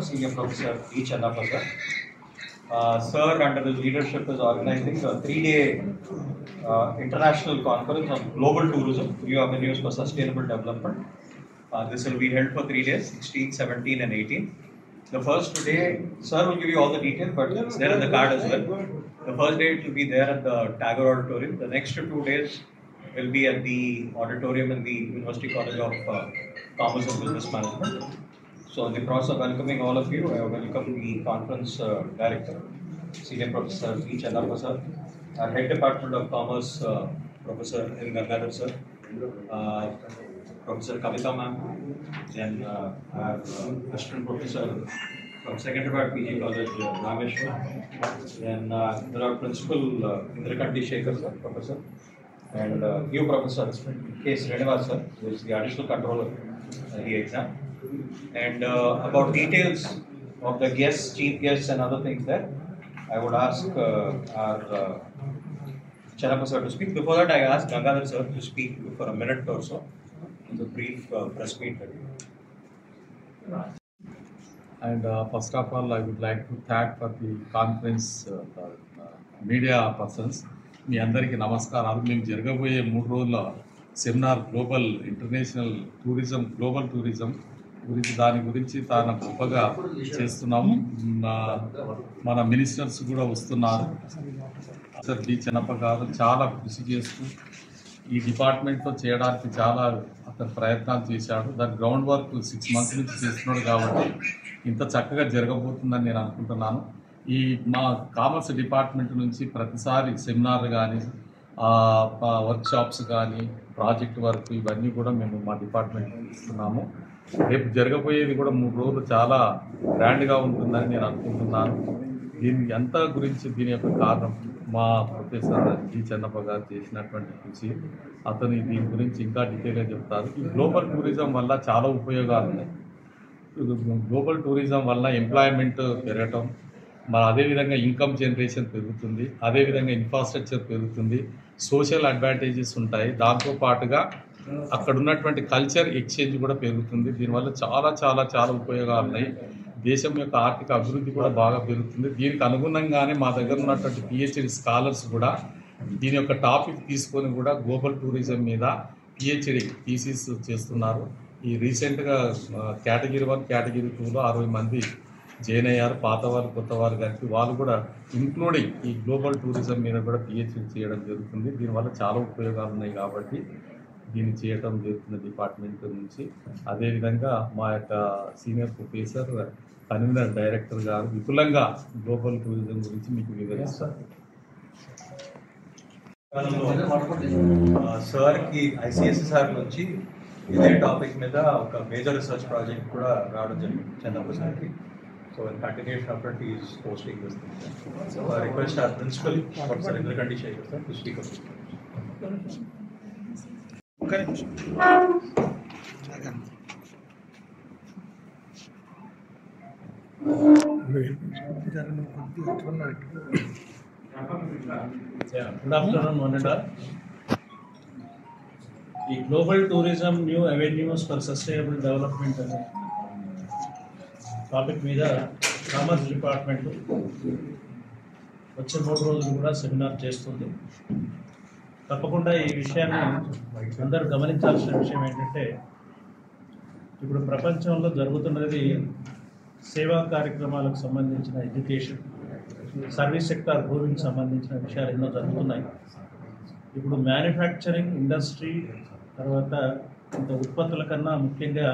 Senior Professor E. Channappa sir, under his leadership, is organizing a 3-day international conference on global tourism, new avenues for sustainable development. This will be held for 3 days, 16, 17 and 18. The first day, sir will give you all the details, but it's there in the card as well. The first day it will be there at the Tagore Auditorium. The next 2 days will be at the auditorium in the University College of Commerce and Business Management. So in the process of welcoming all of you, I welcome the conference director, Senior Professor E. Channappa sir, our Head Department of Commerce, Professor N. Gangadhar sir, Professor Kavita ma'am, then our Assistant Professor from Second Department PG College, Rameshwar, then there are Principal Indrakanti Shekhar sir, Professor, and new Professor K. Srinivas sir, who is the Additional Controller of the exam. And about details of the guests, chief guests and other things there, I would ask our Channappa sir to speak. Before that, I ask Gangadhar sir to speak for a minute or so in the brief press meet. And first of all, I would like to thank for the conference media persons. మీ అందరికీ నమస్కారాలు. మేము జరగబోయే 3 రోజుల seminar global international tourism, global tourism గురించి దాని గురించి తాను గొప్పగా చేస్తున్నాము. మన మినిస్టర్స్ కూడా వస్తున్నారు. సార్ డి చెన్నప్ప గారు చాలా కృషి చేస్తూ ఈ డిపార్ట్మెంట్లో చేయడానికి చాలా అతను ప్రయత్నాలు చేశాడు. దాని గ్రౌండ్ వర్క్ 6 months నుంచి చేస్తున్నాడు కాబట్టి ఇంత చక్కగా జరగబోతుందని నేను అనుకుంటున్నాను. ఈ మా కామర్స్ డిపార్ట్మెంట్ నుంచి ప్రతిసారి సెమినార్ కానీ వర్క్షాప్స్ కానీ ప్రాజెక్ట్ వర్క్ ఇవన్నీ కూడా మేము మా డిపార్ట్మెంట్ ఇస్తున్నాము. రేపు జరగబోయేది కూడా 3 రోజులు చాలా గ్రాండ్గా ఉంటుందని నేను అనుకుంటున్నాను. దీని అంతా గురించి దీని యొక్క కారణం మా ప్రొఫెసర్ జి చెన్నప్ప గారు చేసినటువంటి కృషి. అతను దీని గురించి ఇంకా డీటెయిల్గా చెప్తారు. ఈ గ్లోబల్ టూరిజం వల్ల చాలా ఉపయోగాలు ఉన్నాయి. గ్లోబల్ టూరిజం వల్ల ఎంప్లాయ్మెంట్ పెరగటం, అదేవిధంగా ఇన్కమ్ జనరేషన్ పెరుగుతుంది, అదేవిధంగా ఇన్ఫ్రాస్ట్రక్చర్ పెరుగుతుంది, సోషల్ అడ్వాంటేజెస్ ఉంటాయి. దాంతోపాటుగా అక్కడ ఉన్నటువంటి కల్చర్ ఎక్స్చేంజ్ కూడా పెరుగుతుంది. దీనివల్ల చాలా చాలా చాలా ఉపయోగాలు ఉన్నాయి. దేశం యొక్క ఆర్థిక అభివృద్ధి కూడా బాగా పెరుగుతుంది. దీనికి అనుగుణంగానే మా దగ్గర ఉన్నటువంటి పిహెచ్డి స్కాలర్స్ కూడా దీని యొక్క టాపిక్ తీసుకొని కూడా గ్లోబల్ టూరిజం మీద పిహెచ్డి థీసిస్ చేస్తున్నారు. ఈ రీసెంట్గా కేటగిరీ 1, కేటగిరీ 2లో 60 మంది జాయిన్ అయ్యారు. పాతవారు కొత్తవారు కలిపి వాళ్ళు కూడా ఇంక్లూడింగ్ ఈ గ్లోబల్ టూరిజం మీద కూడా పిహెచ్డి చేయడం జరుగుతుంది. దీనివల్ల చాలా ఉపయోగాలు ఉన్నాయి కాబట్టి దీన్ని చేయడం జరుగుతుంది డిపార్ట్మెంట్ నుంచి. అదేవిధంగా మా యొక్క సీనియర్ ప్రొఫెసర్ కన్వీనర్ డైరెక్టర్ గారు విపులంగా గ్లోబల్ టూరిజం గురించి మీకు వివరిస్తారు. సార్కి ఐసిఎస్ఆర్ నుంచి ఇదే టాపిక్ మీద ఒక మేజర్ రీసెర్చ్ ప్రాజెక్ట్ కూడా రావడం జరిగింది చంద్రబాబు సార్కి. So in continuation of it, he is hosting this thing. So I request our principal, Professor Indrakanti Shekhar sir, to speak of it. Good afternoon, one and all. The Global Tourism New Avenues for Sustainable Development అనే topic మీద commerce department వచ్చే 3 రోజులు కూడా seminar చేస్తుంది. తప్పకుండా ఈ విషయాన్ని అందరూ గమనించాల్సిన విషయం ఏంటంటే, ఇప్పుడు ప్రపంచంలో జరుగుతున్నది సేవా కార్యక్రమాలకు సంబంధించిన ఎడ్యుకేషన్, సర్వీస్ సెక్టార్ గ్రోవింగ్కి సంబంధించిన విషయాలు ఎన్నో జరుగుతున్నాయి. ఇప్పుడు మ్యానుఫ్యాక్చరింగ్ ఇండస్ట్రీ తర్వాత ఇంత ఉత్పత్తుల కన్నా ముఖ్యంగా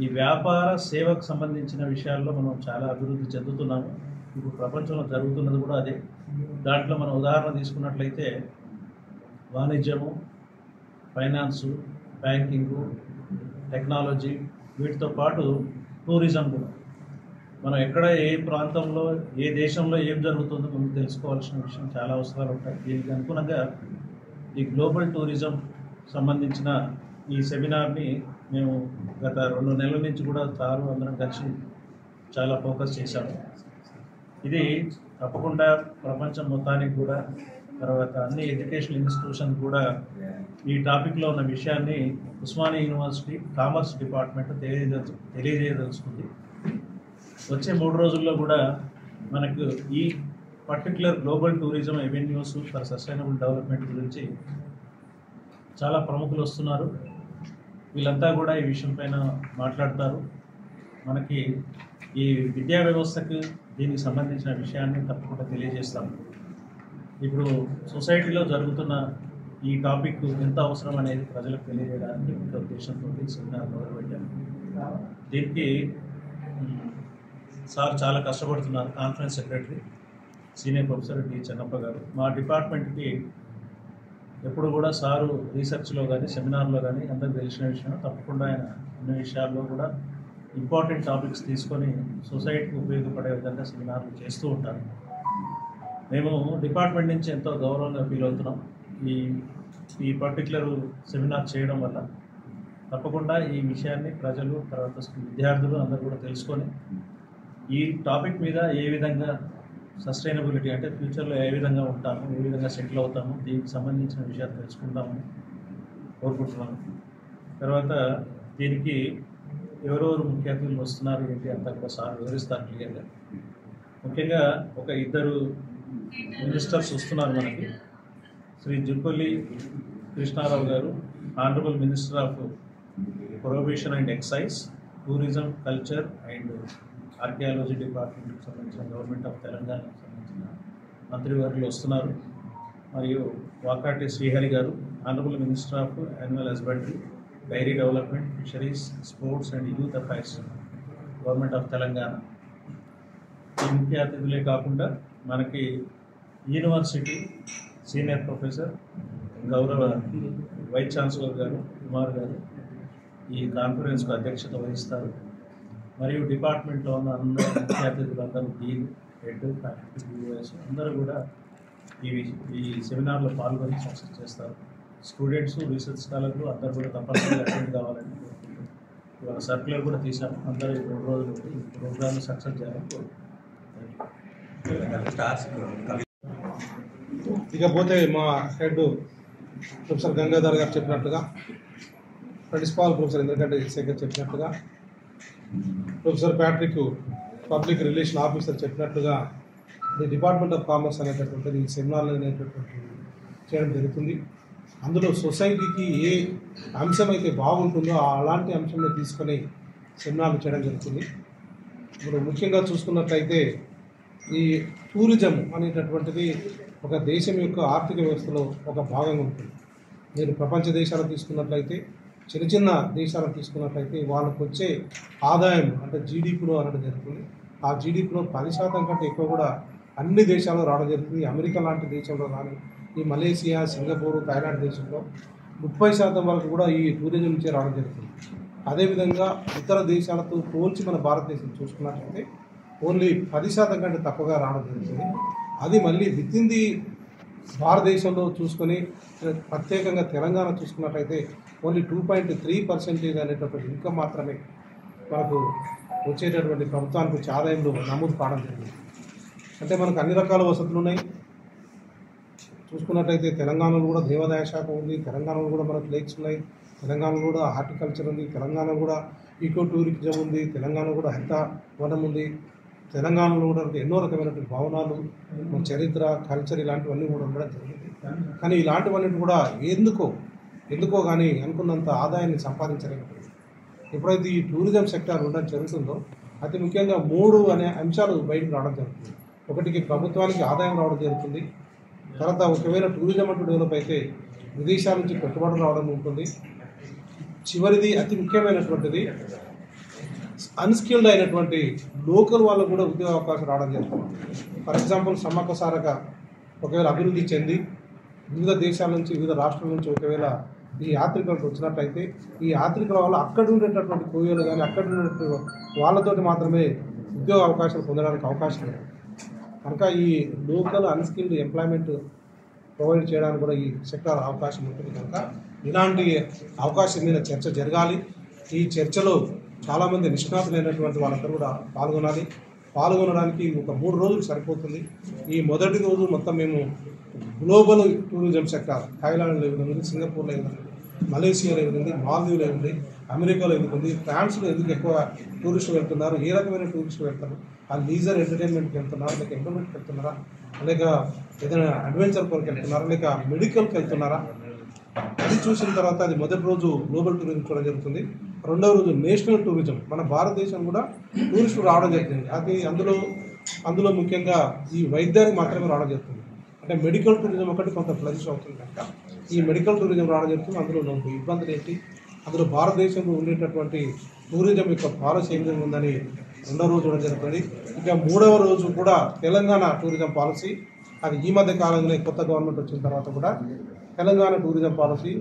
ఈ వ్యాపార సేవకు సంబంధించిన విషయాల్లో మనం చాలా అభివృద్ధి చెందుతున్నాము. ఇప్పుడు ప్రపంచంలో జరుగుతున్నది కూడా అదే. దాంట్లో మనం ఉదాహరణ తీసుకున్నట్లయితే వాణిజ్యము, ఫైనాన్సు, బ్యాంకింగు, టెక్నాలజీ, వీటితో పాటు టూరిజం కూడా. మనం ఎక్కడ ఏ ప్రాంతంలో ఏ దేశంలో ఏం జరుగుతుందో మనం తెలుసుకోవాల్సిన విషయం చాలా అవసరాలు ఉంటాయి. దీనికి అనుగుణంగా ఈ గ్లోబల్ టూరిజం సంబంధించిన ఈ సెమినార్ని మేము గత 2 నెలల నుంచి కూడా అందరం కలిసి చాలా ఫోకస్ చేశాము. ఇది తప్పకుండా ప్రపంచం మొత్తానికి కూడా, తర్వాత అన్ని ఎడ్యుకేషనల్ ఇన్స్టిట్యూషన్ కూడా ఈ టాపిక్లో ఉన్న విషయాన్ని ఉస్మానియా యూనివర్సిటీ కామర్స్ డిపార్ట్మెంట్ తెలియజేయదలుచుకుంది. వచ్చే 3 రోజుల్లో కూడా మనకు ఈ particular global tourism avenues for sustainable development గురించి చాలా ప్రముఖులు వస్తున్నారు. వీళ్ళంతా కూడా ఈ విషయం పైన మాట్లాడతారు. మనకి ఈ విద్యా వ్యవస్థకు దీనికి సంబంధించిన విషయాన్ని తప్పకుండా తెలియజేస్తాము. ఇప్పుడు సొసైటీలో జరుగుతున్న ఈ టాపిక్ ఎంత అవసరం అనేది ప్రజలకు తెలియజేయడానికి ముఖ్య ఉద్దేశంతో సెమినార్ మొదలుపెట్టాము. దీనికి సార్ చాలా కష్టపడుతున్నారు. Conference secretary senior professor D Chennappa garu. మా డిపార్ట్మెంట్కి ఎప్పుడు కూడా సారు రీసెర్చ్లో కానీ సెమినార్లో కానీ అందరికి తెలిసిన విషయం, తప్పకుండా ఆయన అన్ని విషయాల్లో కూడా ఇంపార్టెంట్ టాపిక్స్ తీసుకొని సొసైటీకి ఉపయోగపడే విధంగా సెమినార్లు చేస్తూ ఉంటారు. మేము డిపార్ట్మెంట్ నుంచి ఎంతో గౌరవంగా ఫీల్ అవుతున్నాం ఈ పర్టికులర్ సెమినార్ చేయడం వల్ల. తప్పకుండా ఈ విషయాన్ని ప్రజలు, తర్వాత విద్యార్థులు అందరూ కూడా తెలుసుకొని ఈ టాపిక్ మీద ఏ విధంగా సస్టైనబిలిటీ అంటే ఫ్యూచర్లో ఏ విధంగా ఉంటాము, ఏ విధంగా సెటిల్ అవుతాము, దీనికి సంబంధించిన విషయాలు తెలుసుకుంటామని కోరుకుంటున్నాను. తర్వాత దీనికి ఎవరెవరు ముఖ్య అతిథులు వస్తున్నారు ఏంటి అంతా కూడా సార్ వివరిస్తారు క్లియర్గా. ముఖ్యంగా ఒక 2 మినిస్టర్స్ వస్తున్నారు మనకి. Shri Jupally Krishnarao garu, honourable minister of prohibition and excise, tourism, culture and archaeology డిపార్ట్మెంట్కి సంబంధించిన గవర్నమెంట్ ఆఫ్ తెలంగాణకు సంబంధించిన మంత్రివర్యులు వస్తున్నారు. మరియు Vakati Srihari garu, honourable minister of animal husbandry, dairy development, fisheries, sports and youth affairs, government of Telangana. ఈ ముఖ్య అతిథులే కాకుండా మనకి యూనివర్సిటీ సీనియర్ ప్రొఫెసర్, గౌరవ వైస్ ఛాన్సలర్ గారు కుమార్ గారు ఈ కాన్ఫరెన్స్కు అధ్యక్షత వహిస్తారు. మరియు డిపార్ట్మెంట్లో ఉన్న అందరూ ముఖ్య అతిథులు అందరూ డీన్, హెడ్, ఫ్యాకల్టీ, యూఎస్ అందరూ కూడా ఈ సెమినార్లో పాల్గొని సక్సెస్ చేస్తారు. స్టూడెంట్స్, రీసెర్చ్ స్కాలర్లు అందరూ కూడా తప్పనిసరిగా అటెండ్ కావాలని కోరుకుంటున్నాం. ఇవాళ సర్క్యులర్ కూడా తీశాము. అందరూ 3 రోజులు ఈ ప్రోగ్రామ్ని సక్సెస్ చేయాలని కోరుకుంటున్నాం. ఇకపోతే మా హెడ్ ప్రొఫెసర్ గంగాధర్ గారు చెప్పినట్టుగా, ప్రిన్సిపాల్ ప్రొఫెసర్ ఇంద్రకంటి శేఖర్ చెప్పినట్టుగా, professor Patrick public relation officer చెప్పినట్టుగా ది డిపార్ట్మెంట్ ఆఫ్ కామర్స్ అనేటటువంటిది ఈ సెమినార్లు అనేటటువంటి చేయడం జరుగుతుంది. అందులో సొసైటీకి ఏ అంశం అయితే బాగుంటుందో అలాంటి అంశంని తీసుకొని సెమినార్లు చేయడం జరుగుతుంది. ఇప్పుడు ముఖ్యంగా చూసుకున్నట్లయితే ఈ టూరిజం అనేటటువంటిది ఒక దేశం యొక్క ఆర్థిక వ్యవస్థలో ఒక భాగంగా ఉంటుంది. మీరు ప్రపంచ దేశాలు తీసుకున్నట్లయితే, చిన్న చిన్న దేశాలను తీసుకున్నట్లయితే వాళ్ళకు వచ్చే ఆదాయం అంటే జీడిపిలో అనడం జరుగుతుంది. ఆ జీడిపిలో 10% కంటే ఎక్కువ కూడా అన్ని దేశాల్లో రావడం జరుగుతుంది. అమెరికా లాంటి దేశంలో కానీ, ఈ మలేసియా, సింగపూర్, థాయిలాండ్ దేశంలో 30% వరకు కూడా ఈ టూరిజం నుంచే రావడం జరుగుతుంది. అదేవిధంగా ఇతర దేశాలతో పోల్చి మన భారతదేశం చూసుకున్నట్లయితే ఓన్లీ 10% కంటే తక్కువగా రావడం జరుగుతుంది. అది మళ్ళీ విత్ ఇన్ ది భారతదేశంలో చూసుకొని ప్రత్యేకంగా తెలంగాణ చూసుకున్నట్లయితే ఓన్లీ 2.3% అనేటటువంటి ఇన్కమ్ మాత్రమే మనకు వచ్చేటటువంటి ప్రభుత్వానికి వచ్చే ఆదాయంలో నమోదు కావడం జరిగింది. అంటే మనకు అన్ని రకాల వసతులు ఉన్నాయి. చూసుకున్నట్లయితే తెలంగాణలో కూడా దేవాదాయ శాఖ ఉంది, తెలంగాణలో కూడా మనకు లేక్స్ ఉన్నాయి, తెలంగాణలో కూడా హార్టికల్చర్ ఉంది, తెలంగాణలో కూడా ఈకో టూరిజం ఉంది, తెలంగాణలో కూడా హరిత వనం ఉంది, తెలంగాణలో కూడా ఎన్నో రకమైనటువంటి భవనాలు, చరిత్ర, కల్చర్ ఇలాంటివన్నీ కూడా ఉండడం జరిగింది. కానీ ఇలాంటివన్నీ కూడా ఎందుకో కానీ అనుకున్నంత ఆదాయాన్ని సంపాదించలేకపోయింది. ఎప్పుడైతే ఈ టూరిజం సెక్టార్ ఉండడం జరుగుతుందో అతి ముఖ్యంగా 3 అనే అంశాలు బయటకు రావడం జరుగుతుంది. ఒకటికి ప్రభుత్వానికి ఆదాయం రావడం జరుగుతుంది. తర్వాత ఒకవేళ టూరిజం అంటూ డెవలప్ అయితే విదేశాల నుంచి పెట్టుబడులు రావడం ఉంటుంది. చివరిది అతి ముఖ్యమైనటువంటిది అన్స్కిల్డ్ అయినటువంటి లోకల్ వాళ్ళకు కూడా ఉద్యోగ అవకాశం రావడం జరుగుతుంది. ఫర్ ఎగ్జాంపుల్ సమ్మక్క సారక ఒకవేళ అభివృద్ధి చెంది వివిధ దేశాల నుంచి, వివిధ రాష్ట్రాల నుంచి ఒకవేళ ఈ యాత్రికులకు వచ్చినట్లయితే ఈ యాత్రికుల వల్ల అక్కడ ఉండేటటువంటి కోయలు కానీ అక్కడ ఉండేటువంటి వాళ్ళతోటి మాత్రమే ఉద్యోగ అవకాశాలు పొందడానికి అవకాశం ఉంది. కనుక ఈ లోకల్ అన్స్కిల్డ్ ఎంప్లాయ్మెంట్ ప్రొవైడ్ చేయడానికి కూడా ఈ సెక్టార్ అవకాశం ఉంటుంది. కనుక ఇలాంటి అవకాశం మీద చర్చ జరగాలి. ఈ చర్చలో చాలామంది నిష్ణాతులైనటువంటి వాళ్ళందరూ కూడా పాల్గొనాలి. పాల్గొనడానికి ఒక 3 రోజులు సరిపోతుంది. ఈ మొదటి రోజు మొత్తం మేము గ్లోబల్ టూరిజం సెక్టార్ థాయిలాండ్లో ఉంది, సింగపూర్లో ఉంది, మలేషియాలో ఉంది, మాల్దీవ్లో ఉంది, అమెరికాలో ఎందుకు ఉంది, ఫ్రాన్స్లో ఎందుకు ఎక్కువ టూరిస్టులు వెళ్తున్నారు, ఏ రకమైన టూరిస్టులు వెళ్తారు, ఆ లీజర్ ఎంటర్టైన్మెంట్కి వెళ్తున్నారా, లేక ఎంటర్టైన్మెంట్కి వెళ్తున్నారా, లేక ఏదైనా అడ్వెంచర్ కొరకు వెళ్తున్నారా, లేక మెడికల్కి వెళ్తున్నారా, అది చూసిన తర్వాత అది మొదటి రోజు గ్లోబల్ టూరిజం చూడడం జరుగుతుంది. రెండవ రోజు నేషనల్ టూరిజం, మన భారతదేశం కూడా టూరిస్టులు రావడం జరుగుతుంది. అది అందులో ముఖ్యంగా ఈ వైద్యానికి మాత్రమే రావడం జరుగుతుంది. అంటే మెడికల్ టూరిజం ఒకటి కొంత ఫ్లరిష్ అవుతుంది కనుక ఈ మెడికల్ టూరిజం రావడం జరుగుతుంది. అందులో నాకు ఇబ్బందులు ఏంటి, అందులో భారతదేశంలో ఉండేటటువంటి టూరిజం యొక్క పాలసీ ఏ విధంగా ఉందని రెండవ రోజు చూడడం జరుగుతుంది. ఇక మూడవ రోజు కూడా తెలంగాణ టూరిజం పాలసీ, అది ఈ మధ్య కాలంలోనే కొత్త గవర్నమెంట్ వచ్చిన తర్వాత కూడా తెలంగాణ టూరిజం పాలసీ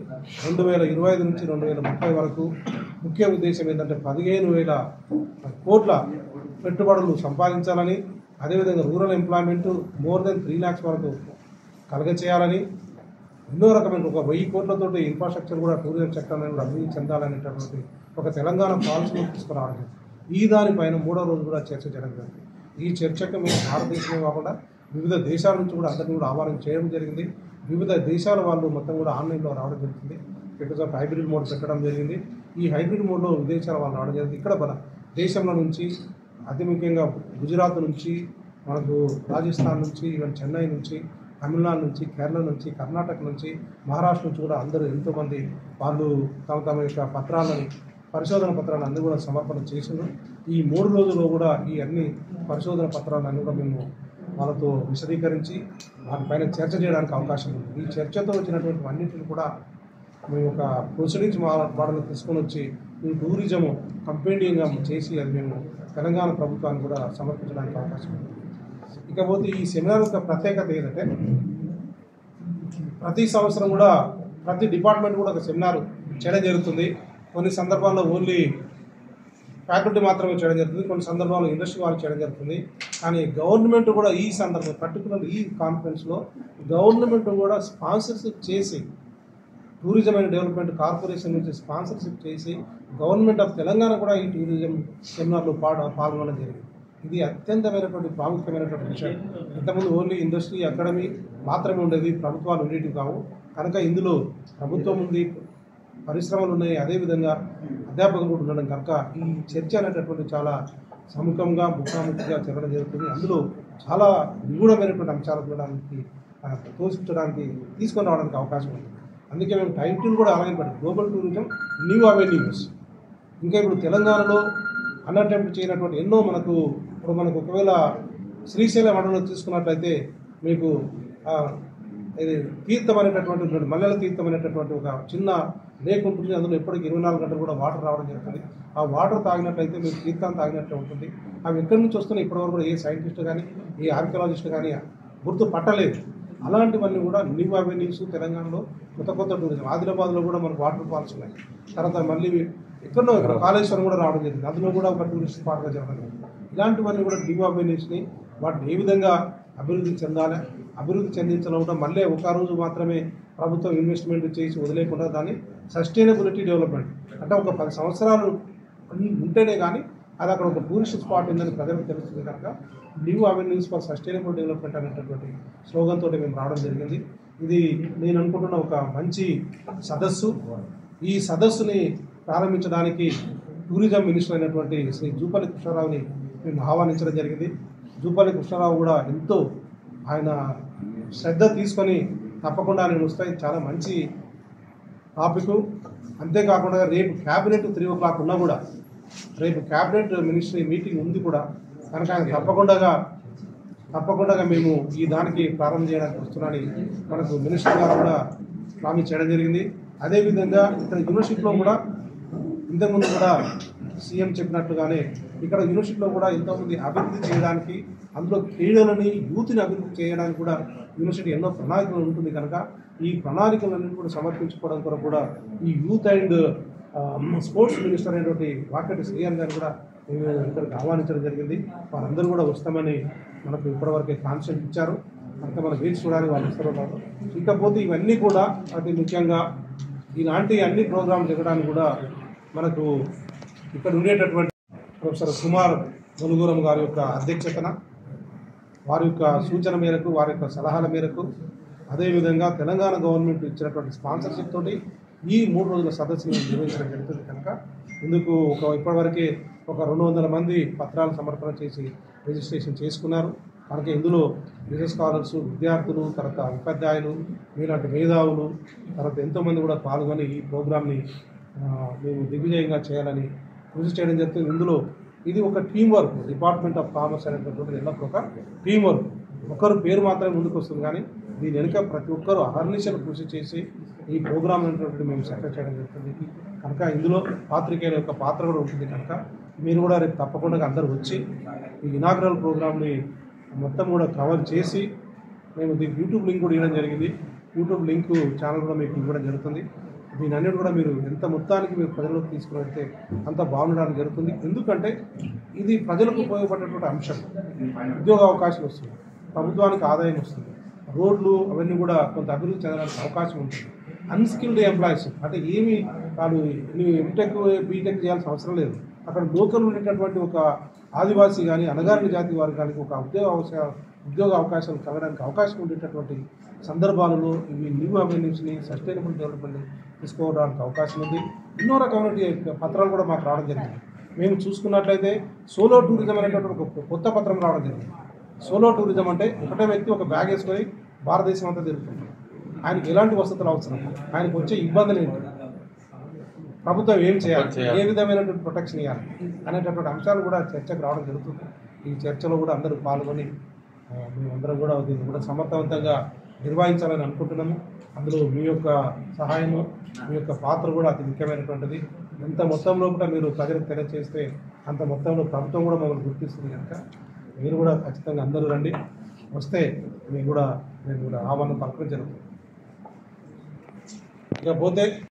2025 నుంచి 2030 వరకు ముఖ్య ఉద్దేశం ఏంటంటే 15,000 కోట్ల పెట్టుబడులు సంపాదించాలని, అదేవిధంగా rural employment more than 3 lakhs వరకు కలగచేయాలని, ఎన్నో రకమైన ఒక 1000 కోట్లతోటి ఇన్ఫ్రాస్ట్రక్చర్ కూడా టూరిజం సెక్టర్ అనేది కూడా అభివృద్ధి చెందాలనేటటువంటి ఒక తెలంగాణ పాలసీని తీసుకురావడం. ఈ దానిపైన మూడో రోజు కూడా చర్చ జరగలేదు. ఈ చర్చకు మేము భారతదేశమే కాకుండా వివిధ దేశాల నుంచి కూడా అందరినీ కూడా ఆహ్వానం చేయడం జరిగింది. వివిధ దేశాల వాళ్ళు మొత్తం కూడా ఆన్లైన్లో రావడం జరుగుతుంది. బికాస్ ఆఫ్ హైబ్రిడ్ మోడ్ పెట్టడం జరిగింది. ఈ హైబ్రిడ్ మోడ్లో విదేశాల వాళ్ళు రావడం జరిగింది. ఇక్కడ మన దేశంలో నుంచి అతి ముఖ్యంగా గుజరాత్ నుంచి, మనకు రాజస్థాన్ నుంచి, ఈవెన్ చెన్నై నుంచి, తమిళనాడు నుంచి, కేరళ నుంచి, కర్ణాటక నుంచి, మహారాష్ట్ర నుంచి కూడా అందరూ ఎంతోమంది వాళ్ళు తమ యొక్క పత్రాలని, పరిశోధన పత్రాలను అన్నీ కూడా సమర్పణ చేసినారు. ఈ 3 రోజుల్లో కూడా ఈ అన్ని పరిశోధన పత్రాలన్నీ కూడా మేము వాళ్ళతో విశదీకరించి వాటిపైన చర్చ చేయడానికి అవకాశం ఉంది. ఈ చర్చతో వచ్చినటువంటి అన్నింటిని కూడా మేము ఒక ప్రొసీడింగ్స్ మోడల్ తీసుకొని వచ్చి ఈ టూరిజం కంపెనీగా చేసి అది మేము తెలంగాణ ప్రభుత్వానికి కూడా సమర్పించడానికి అవకాశం ఉంది. ఇకపోతే ఈ సెమినార్ యొక్క ప్రత్యేకత ఏంటంటే ప్రతి సంవత్సరం కూడా ప్రతి డిపార్ట్మెంట్ కూడా ఒక సెమినార్ చేయడం జరుగుతుంది. కొన్ని సందర్భాల్లో ఓన్లీ ఫ్యాకల్టీ మాత్రమే చేయడం జరుగుతుంది, కొన్ని సందర్భాల్లో ఇండస్ట్రీ వాళ్ళు చేయడం జరుగుతుంది. కానీ గవర్నమెంట్ కూడా ఈ సందర్భం పర్టికులర్ ఈ కాన్ఫరెన్స్లో గవర్నమెంట్ కూడా స్పాన్సర్షిప్ చేసి, టూరిజం అండ్ డెవలప్మెంట్ కార్పొరేషన్ నుంచి స్పాన్సర్షిప్ చేసి గవర్నమెంట్ ఆఫ్ తెలంగాణ కూడా ఈ టూరిజం సెమినార్లో పాల్గొనడం జరిగింది. ఇది అత్యంతమైనటువంటి ప్రాముఖ్యమైనటువంటి విషయం. ఇంతకుముందు ఓన్లీ ఇండస్ట్రీ అకాడమీ మాత్రమే ఉండేది, ప్రభుత్వాలు ఉండేటివి కావు. కనుక ఇందులో ప్రభుత్వం ఉంది, పరిశ్రమలు ఉన్నాయి, అదేవిధంగా అధ్యాపకులు కూడా ఉండడం కనుక ఈ చర్చ అనేటటువంటి చాలా సముఖంగా ముఖాముఖిగా జరగడం జరుగుతుంది. అందులో చాలా నిగూఢమైనటువంటి అంశాలు చూడడానికి, తోసించడానికి, తీసుకొని రావడానికి అవకాశం ఉంది. అందుకే మేము టైటిల్ కూడా అలాగే పెట్టాం, గ్లోబల్ టూరిజం న్యూ అవెన్యూస్. ఇంకా ఇప్పుడు తెలంగాణలో అన్అటెంప్ట్ చేయనటువంటి ఎన్నో మనకు ఒకవేళ శ్రీశైలం అడవిలో తీసుకున్నట్లయితే మీకు ఇది తీర్థం అనేటటువంటి మల్లెల తీర్థం అనేటటువంటి ఒక చిన్న లేక్ ఉంటుంది. అందులో ఎప్పటికీ 24 గంటలు కూడా వాటర్ రావడం జరుగుతుంది. ఆ వాటర్ తాగినట్లయితే మీరు తీర్థాన్ని తాగినట్లే ఉంటుంది. అవి ఎక్కడి నుంచి వస్తున్నాయి ఇప్పటివరకు కూడా ఏ సైంటిస్ట్ కానీ ఏ ఆర్కియాలజిస్ట్ కానీ గుర్తు పట్టలేదు. అలాంటివన్నీ కూడా న్యూ అవెన్యూస్ తెలంగాణలో కొత్త టూరిజం. ఆదిలాబాద్లో కూడా మనకు వాటర్ ఫాల్స్ ఉన్నాయి. తర్వాత మళ్ళీ ఎక్కడో ఇక్కడ కాళేశ్వరం కూడా రావడం జరిగింది, అందులో కూడా ఒక టూరిస్ట్ స్పాట్గా జరగడం. ఇలాంటివన్నీ కూడా న్యూ అవెన్యూస్ని వాటిని ఏ విధంగా అభివృద్ధి చెందాలి, అభివృద్ధి చెందించడం కూడా మళ్ళీ ఒక రోజు మాత్రమే ప్రభుత్వం ఇన్వెస్ట్మెంట్ చేసి వదిలేకుండా దాన్ని సస్టైనబిలిటీ డెవలప్మెంట్ అంటే ఒక 10 సంవత్సరాలు ఉంటేనే కానీ అది అక్కడ ఒక టూరిస్ట్ స్పాట్ ఉందని ప్రజలకు తెలుస్తుంది. కనుక new avenues for sustainable development అనేటటువంటి స్లోగన్తో మేము రావడం జరిగింది. ఇది నేను అనుకుంటున్న ఒక మంచి సదస్సు. ఈ సదస్సుని ప్రారంభించడానికి టూరిజం మినిస్టర్ అయినటువంటి శ్రీ జూపల్లి కృష్ణారావుని మేము ఆహ్వానించడం జరిగింది. జూపల్లి కృష్ణారావు కూడా ఎంతో ఆయన శ్రద్ధ తీసుకొని తప్పకుండా నేను వస్తాయి, చాలా మంచి టాపిక్. అంతేకాకుండా రేపు క్యాబినెట్ 3 o'clock ఉన్నా కూడా రేపు క్యాబినెట్ మినిస్ట్రీ మీటింగ్ ఉంది కూడా కనుక ఆయన తప్పకుండా మేము ఈ దానికి ప్రారంభం చేయడానికి వస్తున్నానని మనకు మినిస్టర్ గారు కూడా ప్రామిస్ చేయడం జరిగింది. అదేవిధంగా ఇక్కడ యూనివర్సిటీలో కూడా ఇంతకుముందు కూడా సీఎం చెప్పినట్టుగానే ఇక్కడ యూనివర్సిటీలో కూడా ఎంతోమంది అభివృద్ధి చేయడానికి, అందులో క్రీడలని యూత్ని అభివృద్ధి చేయడానికి కూడా యూనివర్సిటీ ఎన్నో ప్రణాళికలు ఉంటుంది. కనుక ఈ ప్రణాళికలన్నీ కూడా సమర్పించుకోవడం కొరకు కూడా ఈ యూత్ అండ్ స్పోర్ట్స్ మినిస్టర్ అయినటువంటి వాకటి శ్రీయాన్ గారు కూడా మేము ఇక్కడికి ఆహ్వానించడం జరిగింది. వారందరూ కూడా వస్తామని మనకు ఇప్పటివరకే కాన్సెప్ట్ ఇచ్చారు. కనుక మనం వేచి చూడాలి వాళ్ళు వస్తారో కాదు. ఇకపోతే ఇవన్నీ కూడా అతి ముఖ్యంగా ఇలాంటి అన్ని ప్రోగ్రాంలు జరగడానికి కూడా మనకు ఇక్కడ ఉండేటటువంటి ప్రొఫెసర్ కుమార్ ములుగురం గారి యొక్క అధ్యక్షతన వారి యొక్క సూచన మేరకు వారి యొక్క సలహాల మేరకు అదేవిధంగా తెలంగాణ గవర్నమెంట్ ఇచ్చినటువంటి స్పాన్సర్షిప్ తోటి ఈ 3 రోజుల సదస్సును నిర్వహించడం జరుగుతుంది కనుక ఇందుకు ఇప్పటివరకే ఒక 200 మంది పత్రాలు సమర్పణ చేసి రిజిస్ట్రేషన్ చేసుకున్నారు. కనుక ఇందులో బిజినెస్ స్కాలర్స్, విద్యార్థులు, తర్వాత ఉపాధ్యాయులు, మీలాంటి మేధావులు, తర్వాత ఎంతోమంది కూడా పాల్గొని ఈ ప్రోగ్రామ్ని మేము దిగ్విజయంగా చేయాలని కృషి చేయడం జరుగుతుంది. ఇందులో ఇది ఒక team work. Department of commerce అనేటటువంటి ఎల్లప్పుడూ ఒక టీం వర్క్. ఒకరు పేరు మాత్రమే ముందుకు వస్తుంది, కానీ దీని వెనుక ప్రతి ఒక్కరూ అహర్నిశలు కృషి చేసి ఈ ప్రోగ్రామ్ అనేటువంటిది మేము సక్సెస్ చేయడం జరుగుతుంది. కనుక ఇందులో పాత్రికేయుల యొక్క పాత్ర కూడా ఉంటుంది. కనుక మీరు కూడా రేపు తప్పకుండా అందరూ వచ్చి ఈ ఇనాగ్రల్ ప్రోగ్రామ్ని మొత్తం కూడా కవర్ చేసి మేము దీనికి యూట్యూబ్ లింక్ కూడా ఇవ్వడం జరిగింది. యూట్యూబ్ లింక్ ఛానల్ కూడా మీకు ఇవ్వడం జరుగుతుంది. దీని అన్నిటి కూడా మీరు ఎంత మొత్తానికి మీరు ప్రజలకు తీసుకుని వెళ్తే అంత బాగుండడానికి జరుగుతుంది. ఎందుకంటే ఇది ప్రజలకు ఉపయోగపడేటువంటి అంశం. ఉద్యోగ అవకాశాలు వస్తుంది, ప్రభుత్వానికి ఆదాయం వస్తుంది, రోడ్లు అవన్నీ కూడా కొంత అభివృద్ధి చెందడానికి అవకాశం ఉంటుంది. అన్స్కిల్డ్ ఎంప్లాయీస్ అంటే ఏమి వాళ్ళు ఎంటెక్ బీటెక్ చేయాల్సిన అవసరం లేదు. అక్కడ లోకల్ ఉండేటటువంటి ఒక ఆదివాసీ కానీ అణగారిన జాతి వారు కానీ ఒక ఉద్యోగ అవకాశాలు కలగడానికి అవకాశం ఉండేటటువంటి సందర్భాలలో ఇవి న్యూ అవెన్యూస్ని సస్టైనబుల్ డెవలప్మెంట్ని తీసుకోవడానికి అవకాశం ఉంది. ఎన్నో రకమైన పత్రాలు కూడా మాకు రావడం జరిగింది. మేము చూసుకున్నట్లయితే సోలో టూరిజం అనేటటువంటి ఒక కొత్త పత్రం రావడం జరిగింది. సోలో టూరిజం అంటే ఒకటే వ్యక్తి ఒక బ్యాగ్ వేసుకొని భారతదేశం అంతా తిరుగుతుంది. ఆయనకి ఎలాంటి వసతులు అవసరం, ఆయనకు వచ్చే ఇబ్బందులు ఏంటి, ప్రభుత్వం ఏం చేయాలి, ఏ విధమైనటువంటి ప్రొటెక్షన్ ఇవ్వాలి అనేటటువంటి అంశాలు కూడా చర్చకు రావడం జరుగుతుంది. ఈ చర్చలో కూడా అందరూ పాల్గొని మేమందరం కూడా దీన్ని కూడా సమర్థవంతంగా నిర్వహించాలని అనుకుంటున్నాము. అందులో మీ యొక్క సహాయము, మీ యొక్క పాత్ర కూడా అతి ముఖ్యమైనటువంటిది. ఎంత మొత్తంలో కూడా మీరు ప్రజలకు తెలియజేస్తే అంత మొత్తంలో ప్రభుత్వం కూడా మమ్మల్ని గుర్తిస్తుంది. కనుక మీరు కూడా ఖచ్చితంగా అందరూ రండి. వస్తే మేము కూడా ఆహ్వానం పలకడం జరుగుతుంది. ఇకపోతే